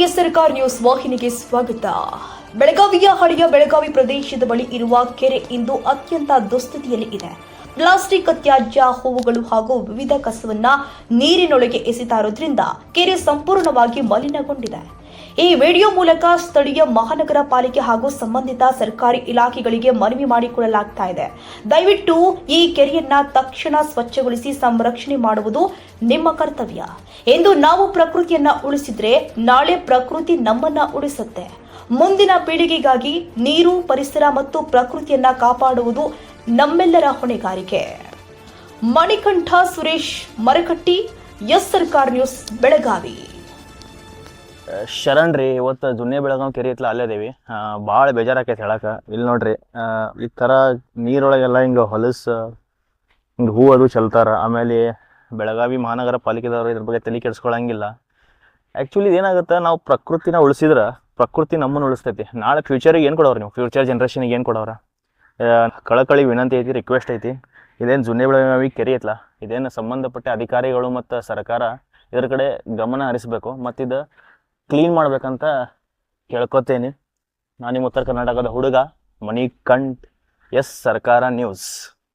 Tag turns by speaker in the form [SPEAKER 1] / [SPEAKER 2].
[SPEAKER 1] S ಸರ್ಕಾರ news ವಾಹಿನಿಗೆ ಸ್ವಾಗತ. ಬೆಳಗಾವಿಯ ಹಳೆಯ ಬೆಳಗಾವಿ ಪ್ರದೇಶದ ಬಳಿ ಇರುವ ಕೆರೆ ಇಂದು ಅತ್ಯಂತ ದುಸ್ಥಿತಿಯಲ್ಲಿ ಇದೆ. ಪ್ಲಾಸ್ಟಿಕ್ ತ್ಯಾಜ್ಯ, ಹೂವುಗಳು ಹಾಗೂ ವಿವಿಧ ಕಸವನ್ನ ನೀರಿನೊಳಗೆ ಎಸೆತಾ ಇರೋದ್ರಿಂದ ಕೆರೆ ಸಂಪೂರ್ಣವಾಗಿ ಮಲಿನಗೊಂಡಿದೆ. ಈ ವಿಡಿಯೋ ಮೂಲಕ ಸ್ಥಳೀಯ ಮಹಾನಗರ ಪಾಲಿಕೆ ಹಾಗೂ ಸಂಬಂಧಿತ ಸರ್ಕಾರಿ ಇಲಾಖೆಗಳಿಗೆ ಮನವಿ ಮಾಡಿಕೊಳ್ಳಲಾಗ್ತಾ ಇದೆ. ದಯವಿಟ್ಟು ಈ ಕೆರೆಯನ್ನ ತಕ್ಷಣ ಸ್ವಚ್ಛಗೊಳಿಸಿ ಸಂರಕ್ಷಣೆ ಮಾಡುವುದು ನಿಮ್ಮ ಕರ್ತವ್ಯ. ಎಂದು ನಾವು ಪ್ರಕೃತಿಯನ್ನ ಉಳಿಸಿದ್ರೆ ನಾಳೆ ಪ್ರಕೃತಿ ನಮ್ಮನ್ನ ಉಳಿಸುತ್ತೆ. ಮುಂದಿನ ಪೀಳಿಗೆಗಾಗಿ ನೀರು, ಪರಿಸರ ಮತ್ತು ಪ್ರಕೃತಿಯನ್ನ ಕಾಪಾಡುವುದು ನಮ್ಮೆಲ್ಲರ ಹೊಣೆಗಾರಿಕೆ. ಮಣಿಕಂಠ ಸುರೇಶ್ ಮರಕಟ್ಟಿ, ಎಸ್ ಸರ್ಕಾರ ನ್ಯೂಸ್, ಬೆಳಗಾವಿ.
[SPEAKER 2] ಶರಣ್ ರೀ, ಇವತ್ತು ಜುನ್ನೆ ಬೆಳಗಾವಿ ಕೆರೆ ಐತ್ಲ ಅಲ್ಲೇದೇವಿ. ಭಾಳ ಬೇಜಾರಾಕೈತೆ ಹೇಳಕ್ಕೆ. ಇಲ್ಲಿ ನೋಡ್ರಿ, ಈ ಥರ ನೀರೊಳಗೆಲ್ಲ ಹಿಂಗೆ ಹೊಲಸು ಹಿಂಗೆ ಹೂ ಅದು ಚೆಲ್ತಾರ. ಆಮೇಲೆ ಬೆಳಗಾವಿ ಮಹಾನಗರ ಪಾಲಿಕೆದವರು ಇದ್ರ ಬಗ್ಗೆ ತಲೆ ಕೆಡಿಸ್ಕೊಳಂಗಿಲ್ಲ. ಆ್ಯಕ್ಚುಲಿ ಇದೇನಾಗುತ್ತೆ, ನಾವು ಪ್ರಕೃತಿನ ಉಳಿಸಿದ್ರೆ ಪ್ರಕೃತಿ ನಮ್ಮನ್ನು ಉಳಿಸ್ತೈತಿ. ನಾಳೆ ಫ್ಯೂಚರಿಗೆ ಏನು ಕೊಡೋರು ನೀವು? ಫ್ಯೂಚರ್ ಜನ್ರೇಷನಿಗೆ ಏನು ಕೊಡೋರ? ಕಳಕಳಿ ವಿನಂತಿ ಐತಿ, ರಿಕ್ವೆಸ್ಟ್ ಐತಿ. ಇದೇನು ಜುನ್ನೆ ಬೆಳಗಾವಿ ಕೆರೆ ಐತ್ಲ, ಇದೇನು ಸಂಬಂಧಪಟ್ಟ ಅಧಿಕಾರಿಗಳು ಮತ್ತು ಸರ್ಕಾರ ಇದ್ರ ಕಡೆ ಗಮನ ಹರಿಸಬೇಕು ಮತ್ತು ಇದು ಕ್ಲೀನ್ ಮಾಡ್ಬೇಕಂತ ಕೇಳ್ಕೊತೇನೆ. ನಾನು ನಿಮ್ಮ ಉತ್ತರ ಕರ್ನಾಟಕದ ಹುಡುಗ ಮಣಿಕಂಠ್, ಎಸ್ ಸರ್ಕಾರ ನ್ಯೂಸ್.